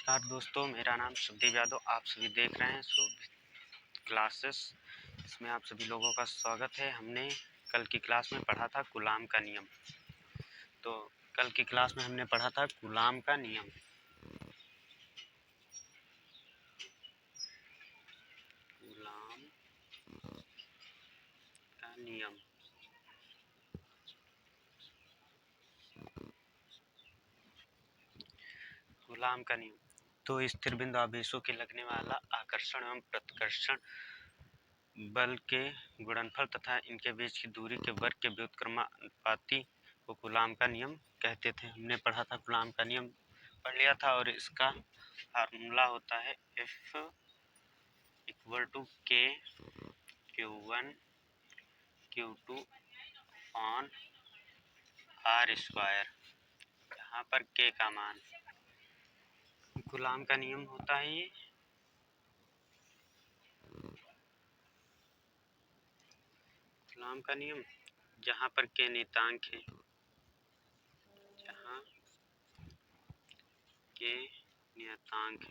नमस्कार दोस्तों, मेरा नाम सुखदेव यादव। आप सभी देख रहे हैं शुभ क्लासेस। इसमें आप सभी लोगों का स्वागत है। हमने कल की क्लास में पढ़ा था कूलाम का नियम। तो कल की क्लास में हमने पढ़ा था कूलाम का नियम। कूलाम का नियम। कूलाम का नियम तो स्थिर बिंदु आवेशों के लगने वाला आकर्षण एवं प्रतिकर्षण बल के गुणनफल तथा इनके बीच की दूरी के वर्ग के व्युत्क्रमानुपाती को कूलाम का नियम कहते थे। हमने पढ़ा था कूलाम का नियम, पढ़ लिया था। और इसका फार्मूला होता है F equal to K Q1 Q2 on R square, यहाँ पर K का मान। कूलाम का नियम होता है ये। कूलाम का नियम जहाँ पर K नियतांक है, जहाँ K नियतांक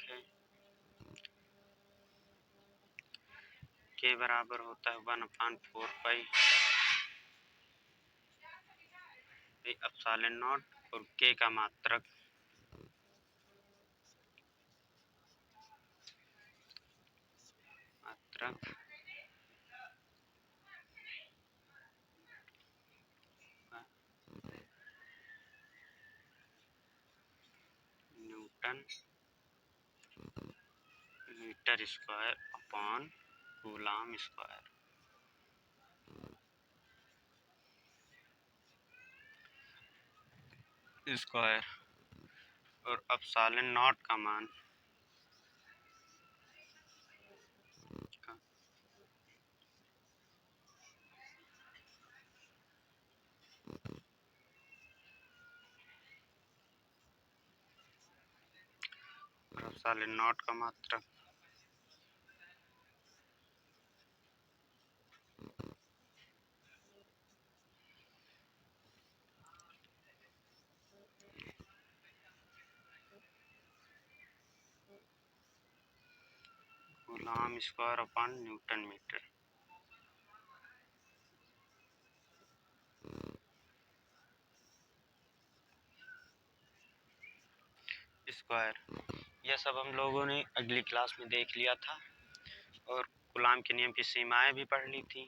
है, K बराबर होता है 1/4 एप्सिलॉन नॉट और K का मात्रक newton metre square upon coulomb square. और एप्सिलॉन नॉट का मान मात्रक coulomb square upon newton metre. Square यह सब हम लोगों ने अगली क्लास में देख लिया था और कूलाम के नियम की सीमाएं भी पढ़ ली थी।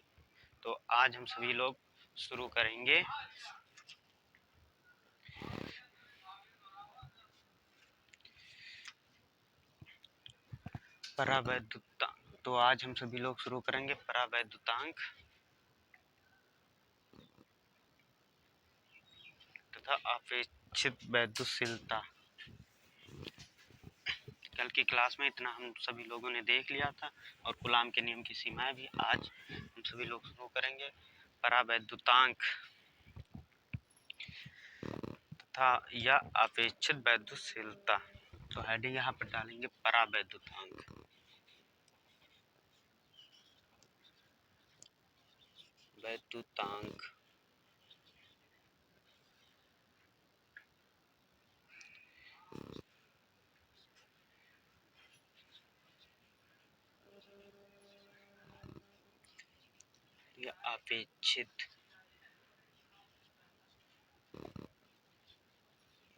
तो आज हम सभी लोग शुरू करेंगे परावैद्युतांक। तो आज हम सभी लोग शुरू करेंगे परावैद्युतांक तथा अपेक्षित वैद्युतशीलता। कल की क्लास में इतना हम सभी लोगों ने देख लिया था और कूलाम के नियम की सीमाएं भी आज हम सभी लोग शुरू करेंगे। परावैद्युतांक तथा या अपेक्षित वैद्युतशीलता। तो हेडिंग यहाँ पर डालेंगे परावैद्युतांक। वैद्युतांक या अपेक्षित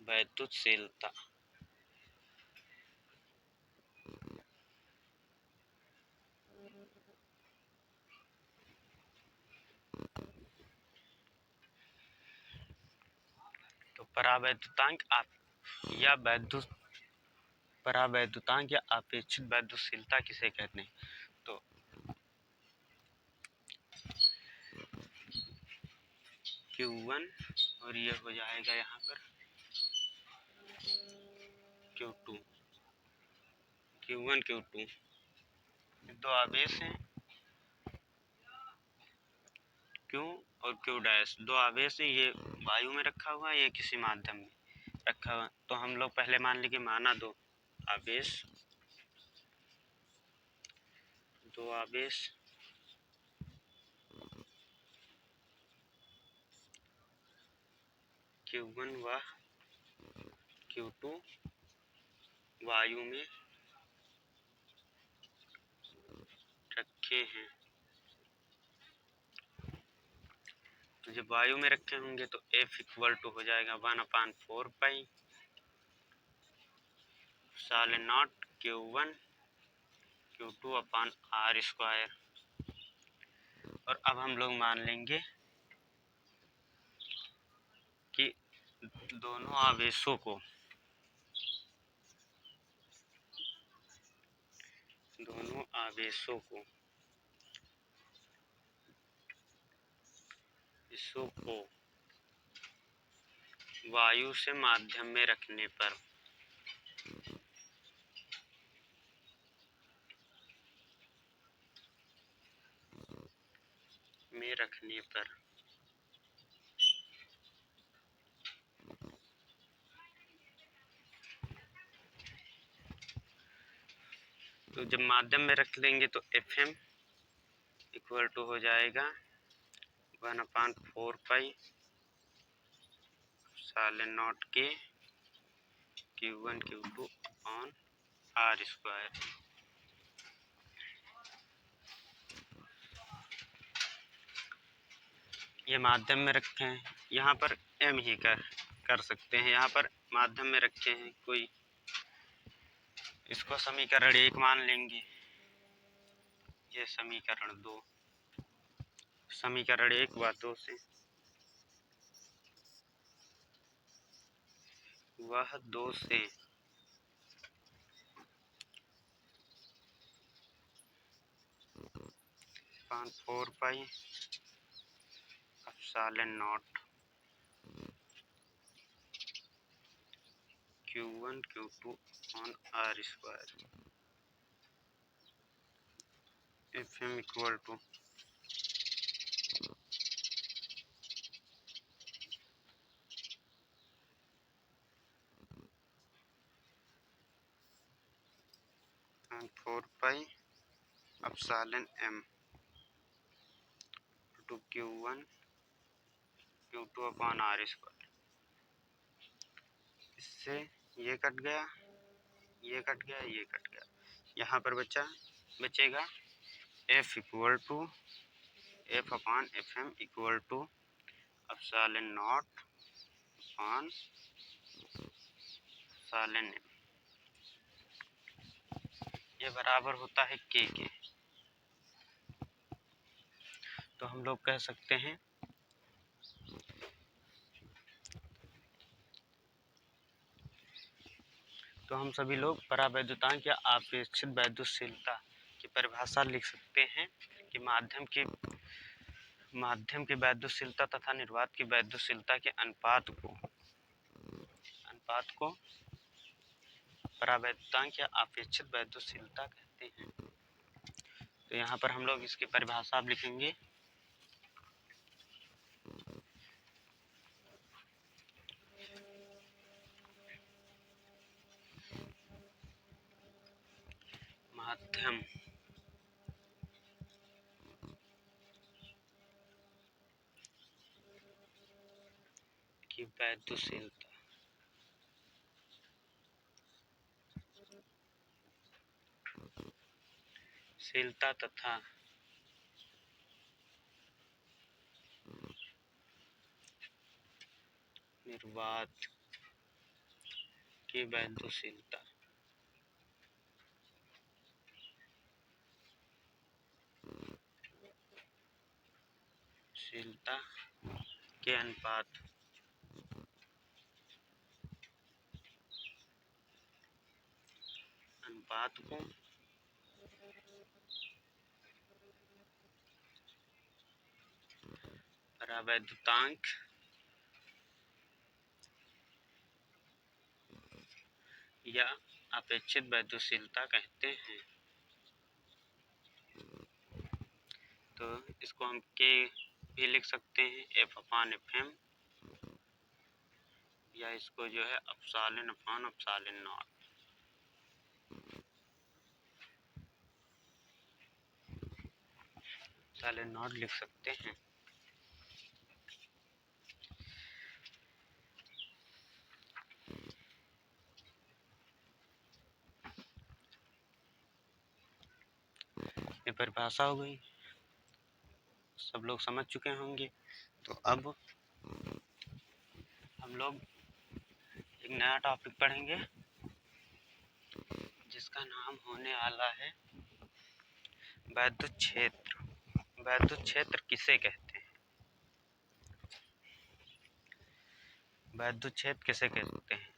वैद्युतशीलता। तो परावैद्युतांक परावैद्युतांक या अपेक्षित वैद्युतशीलता किसे कहते हैं? तो Q1 और ये हो जाएगा यहाँ पर Q2। Q1 Q2 दो आवेश हैं, Q और Q डैश दो आवेश है। ये वायु में रखा हुआ है, ये किसी माध्यम में रखा हुआ। तो हम लोग पहले मान लीजिए माना दो आवेश Q1 व Q2 वायु में रखे हैं। तो जब वायु में रखे होंगे तो F इक्वल टू हो जाएगा 1/4 पाई साले not Q1 Q2 upon R square. और अब हम लोग मान लेंगे कि दोनों आवेशों को वायु से माध्यम में रखने पर तो जब माध्यम में रख लेंगे तो Fm इक्वल टू हो जाएगा 1/4 पाई साले नॉट के Q1 Q2 upon R square. ये माध्यम में रखे हैं, यहाँ पर M ही कर सकते हैं। यहाँ पर माध्यम में रखे हैं कोई, इसको समीकरण 1 मान लेंगे। ये समीकरण 2, समीकरण 1 व 2 से वह 2 से 4 pi epsilon naught Q1 Q2 on R square. Fm equal to four pi epsilon m two Q1 Q2 upon R square. इससे ये कट गया, ये कट गया, ये कट गया। यहाँ पर बचेगा F equal to F upon Fm equal to epsilon naught upon epsilon m। ये बराबर होता है K के। तो हम लोग कह सकते हैं तो हम सभी लोग परावैद्युतांक या अपेक्षित वैद्युतशीलता की परिभाषा लिख सकते हैं कि माध्यम की वैद्युतशीलता तथा निर्वात की वैद्युतशीलता के अनुपात को परावैद्युतांक या अपेक्षित वैद्युतशीलता कहते हैं। तो यहाँ पर हम लोग इसकी परिभाषा लिखेंगे। माध्यम की वैद्युतशीलता तथा निर्वात की वैद्युतशीलता के अनुपात को परावैद्युतांक या अपेक्षित वैद्युतशीलता कहते हैं। तो इसको हम K भी लिख सकते हैं, F अपॉन Fm, या इसको जो है epsilon upon epsilon not. Epsilon not लिख सकते हैं। ये परिभाषा हो गई, सब लोग समझ चुके होंगे। तो अब हम लोग एक नया टॉपिक पढ़ेंगे जिसका नाम होने वाला है वैद्युत क्षेत्र। वैद्युत क्षेत्र किसे कहते हैं? वैद्युत क्षेत्र किसे कहते हैं?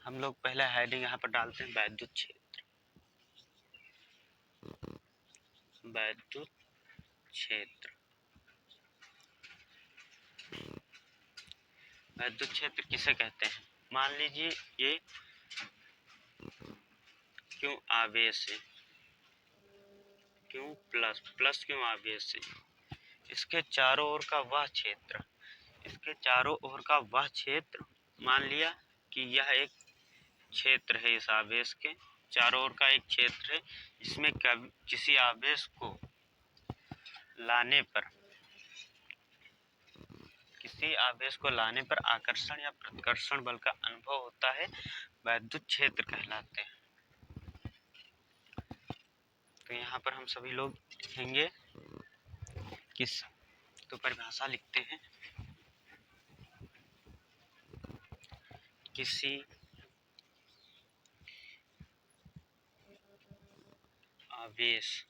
हम लोग पहले हेडिंग यहाँ पर डालते हैं वैद्युत क्षेत्र। वैद्युत क्षेत्र, वैद्युत क्षेत्र किसे कहते हैं? मान लीजिए ये क्यों आवेश है, क्यों प्लस क्यों आवेश है, इसके चारों ओर का वह क्षेत्र, इसके चारों ओर का वह क्षेत्र, मान लिया कि यह एक क्षेत्र है, इस आवेश के चारों ओर का एक क्षेत्र है, इसमें किसी आवेश को लाने पर, किसी आवेश को लाने पर आकर्षण या प्रतिकर्षण बल का अनुभव होता है, वैद्युत क्षेत्र कहलाते हैं। तो यहाँ पर हम सभी लोग लिखेंगे किस, तो परिभाषा लिखते हैं, किसी आवेश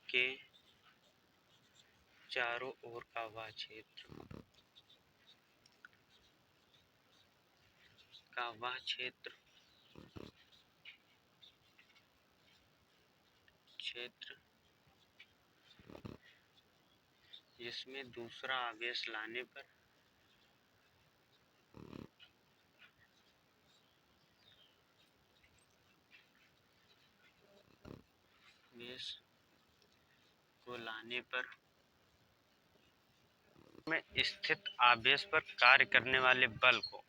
के चारों ओर का वह क्षेत्र, क्षेत्र जिसमें दूसरा आवेश लाने पर आवेश को लाने पर में स्थित आवेश पर कार्य करने वाले बल को,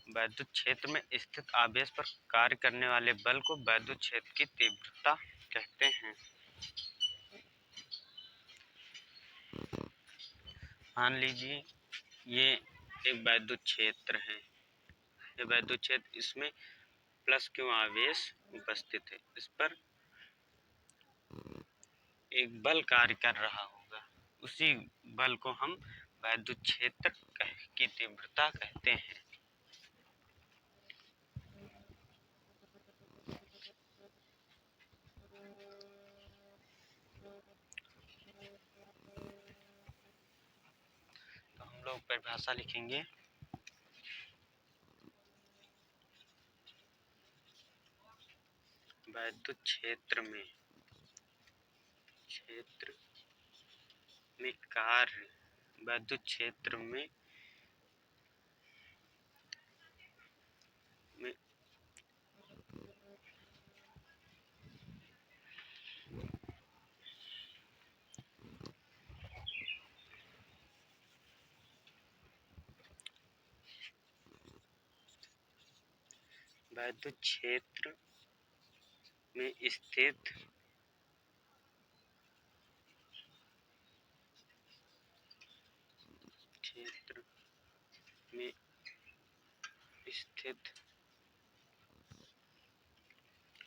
वैद्युत क्षेत्र में स्थित आवेश पर कार्य करने वाले बल को वैद्युत क्षेत्र की तीव्रता कहते हैं। मान लीजिए ये एक वैद्युत क्षेत्र है, ये वैद्युत क्षेत्र, इसमें प्लस क्यों आवेश उपस्थित है, इस पर एक बल कार्य कर रहा होगा, उसी बल को हम वैद्युत क्षेत्र की तीव्रता कहते हैं। तो हम लोग परिभाषा लिखेंगे, वैद्युत क्षेत्र में कार्य, वैद्युत क्षेत्र में वैद्युत क्षेत्र में स्थित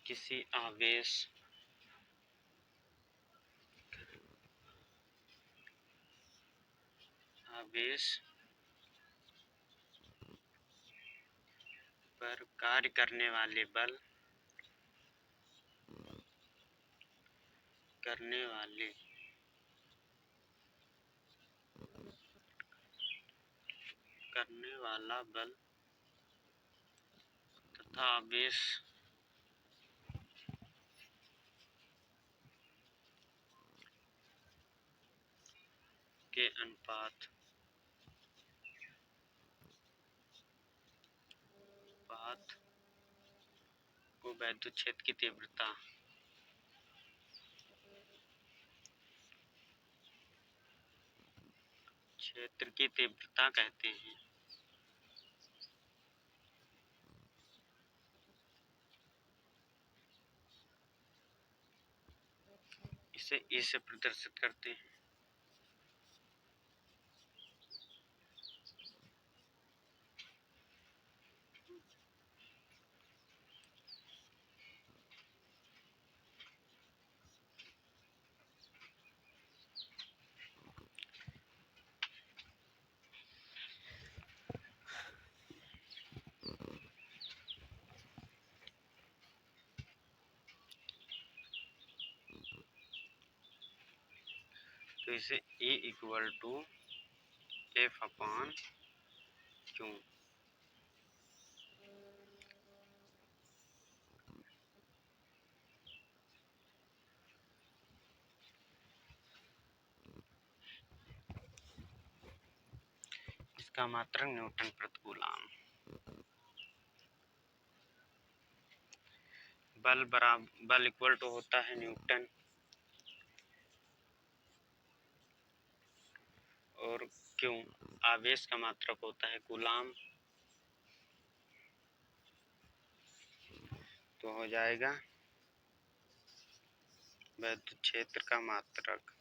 किसी आवेश पर कार्य करने वाले बल करने वाला बल तथा आवेश के अनुपात को वैद्युत क्षेत्र की तीव्रता कहते हैं। इसे E से प्रदर्शित करते हैं। तो इसे E equal to F upon Q. इसका मात्रक न्यूटन प्रति कूलम। बल इक्वल टू होता है न्यूटन और क्यों आवेश का मात्रक होता है कूलम। तो हो जाएगा विद्युत क्षेत्र का मात्रक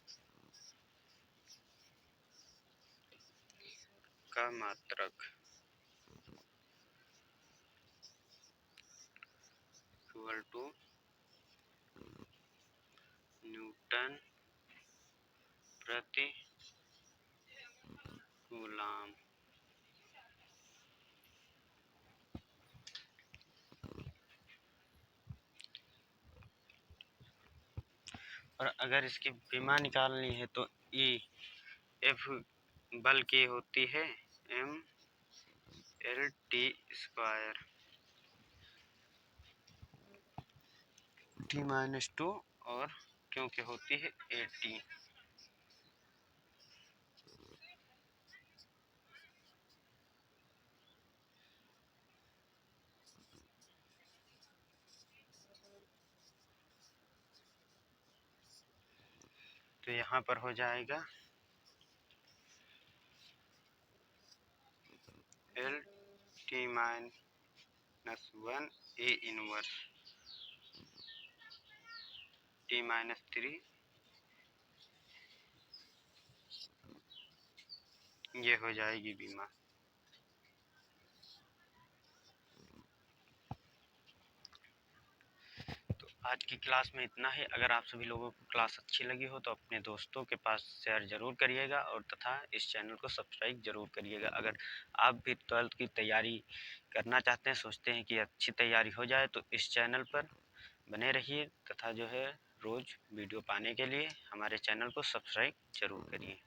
इक्वल टू न्यूटन प्रति कूलम। और अगर इसकी विमा निकालनी है तो ई एफ बल की होती है M L T square T-2 और क्योंकि होती है ए टी। तो यहाँ पर हो जाएगा L T minus 1 A inverse T-3 ये हो जाएगी बीमा। तो आज की क्लास में इतना ही। अगर आप सभी लोगों को क्लास अच्छी लगी हो तो अपने दोस्तों के पास शेयर ज़रूर करिएगा और तथा इस चैनल को सब्सक्राइब ज़रूर करिएगा। अगर आप भी 12th की तैयारी करना चाहते हैं, सोचते हैं कि अच्छी तैयारी हो जाए, तो इस चैनल पर बने रहिए तथा जो है रोज़ वीडियो पाने के लिए हमारे चैनल को सब्सक्राइब ज़रूर करिए।